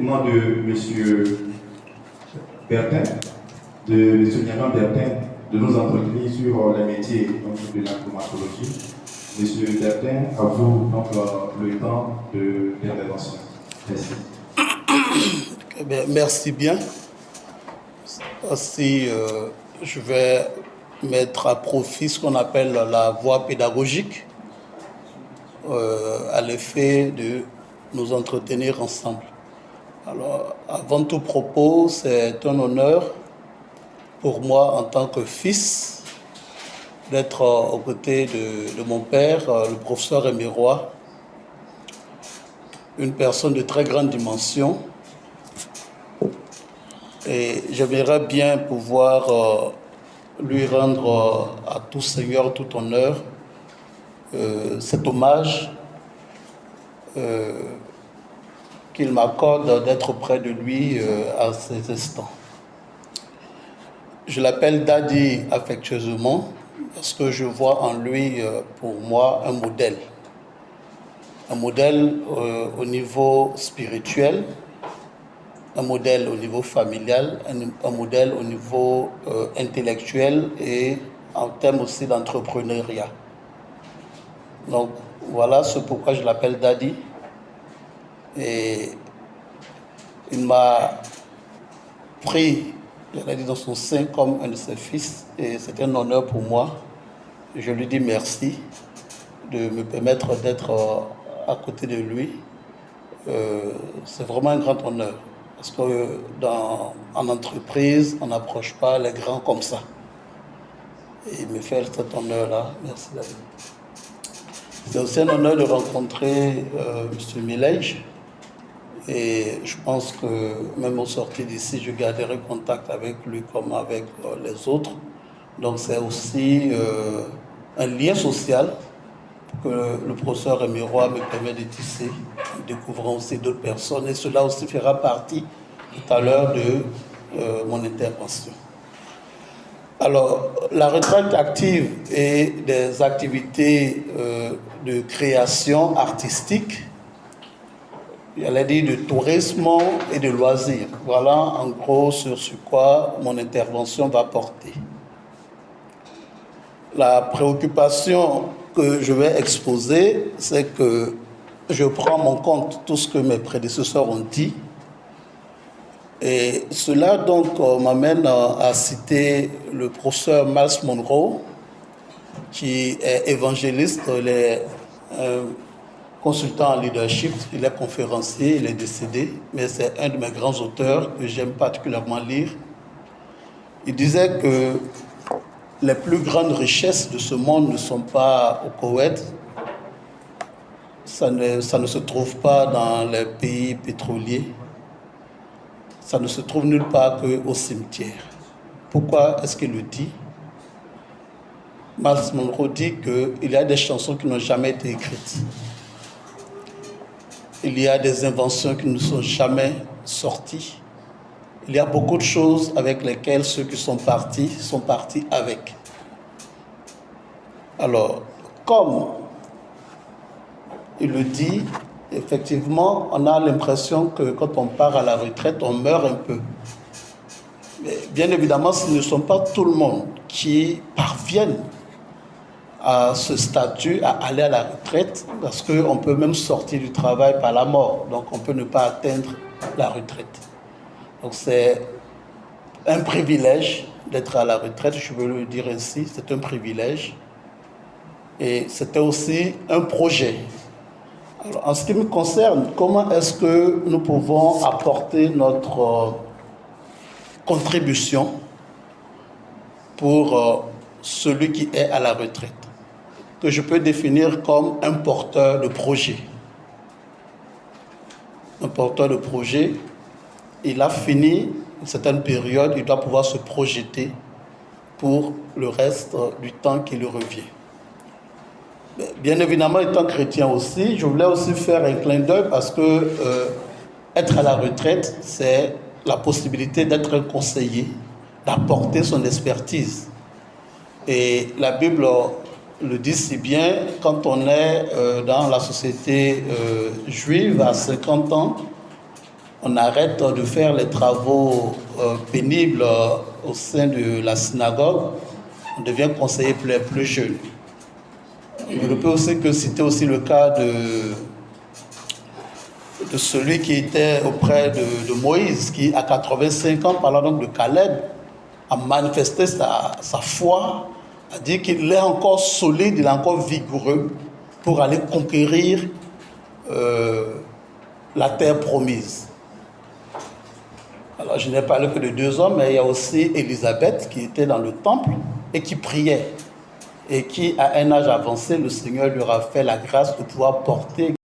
nom de M. Bertin, de M. Niaman Bertin, de nous entretenir sur les métiers de la traumatologie. M. Bertin, à vous donc, le temps d'intervention. Merci. Merci bien. Ainsi, je vais mettre à profit ce qu'on appelle la voie pédagogique à l'effet de nous entretenir ensemble. Alors, avant tout propos, c'est un honneur pour moi en tant que fils d'être aux côtés de mon père, le professeur Émirois, une personne de très grande dimension. Et j'aimerais bien pouvoir lui rendre à tout seigneur, tout honneur, cet hommage qu'il m'accorde d'être près de lui à ces instants. Je l'appelle Daddy affectueusement parce que je vois en lui, pour moi, un modèle. Un modèle au niveau spirituel, un modèle au niveau familial, un modèle au niveau intellectuel et en termes aussi d'entrepreneuriat. Donc voilà ce pourquoi je l'appelle Daddy. Et il m'a pris, j'allais dire, dans son sein comme un de ses fils et c'est un honneur pour moi. Je lui dis merci de me permettre d'être à côté de lui. C'est vraiment un grand honneur. Parce que en entreprise, on n'approche pas les grands comme ça. Et il me fait cet honneur-là. Merci David. C'est aussi un honneur de rencontrer M. Milège. Et je pense que même au sortir d'ici, je garderai contact avec lui comme avec les autres. Donc c'est aussi un lien social que le professeur Émirois me permet de tisser, en découvrant aussi d'autres personnes. Et cela aussi fera partie tout à l'heure de mon intervention. Alors, la retraite active et des activités de création artistique, j'allais dire de tourisme et de loisirs. Voilà en gros sur quoi mon intervention va porter. La préoccupation que je vais exposer, c'est que je prends en compte tout ce que mes prédécesseurs ont dit. Et cela donc m'amène à citer le professeur Miles Monroe, qui est évangéliste, il est consultant en leadership, il est conférencier, il est décédé, mais c'est un de mes grands auteurs que j'aime particulièrement lire. Il disait que les plus grandes richesses de ce monde ne sont pas au Koweït, ça ne se trouve pas dans les pays pétroliers, ça ne se trouve nulle part qu'au cimetière. Pourquoi est-ce qu'il le dit? Miles Monroe dit qu'il y a des chansons qui n'ont jamais été écrites. Il y a des inventions qui ne sont jamais sorties. Il y a beaucoup de choses avec lesquelles ceux qui sont partis avec. Alors, comme il le dit, effectivement, on a l'impression que quand on part à la retraite, on meurt un peu. Mais bien évidemment, ce ne sont pas tout le monde qui parviennent à ce statut, à aller à la retraite, parce qu'on peut même sortir du travail par la mort. Donc, on peut ne pas atteindre la retraite. Donc, c'est un privilège d'être à la retraite, je veux le dire ainsi, c'est un privilège. Et c'était aussi un projet. Alors, en ce qui me concerne, comment est-ce que nous pouvons apporter notre contribution pour celui qui est à la retraite, que je peux définir comme un porteur de projet. Un porteur de projet, il a fini une certaine période, il doit pouvoir se projeter pour le reste du temps qui lui revient. Bien évidemment, étant chrétien aussi, je voulais aussi faire un clin d'œil parce que être à la retraite, c'est la possibilité d'être un conseiller, d'apporter son expertise. Et la Bible le dit si bien, quand on est dans la société juive à 50 ans, on arrête de faire les travaux pénibles au sein de la synagogue, on devient conseiller plus jeune. Je peux aussi citer aussi le cas de celui qui était auprès de Moïse, qui à 85 ans, parlant donc de Caleb, a manifesté sa foi, a dit qu'il est encore solide, il est encore vigoureux pour aller conquérir la terre promise. Alors je n'ai parlé que de 2 hommes, mais il y a aussi Élisabeth qui était dans le temple et qui priait. Et qui, à un âge avancé, le Seigneur lui a fait la grâce de pouvoir porter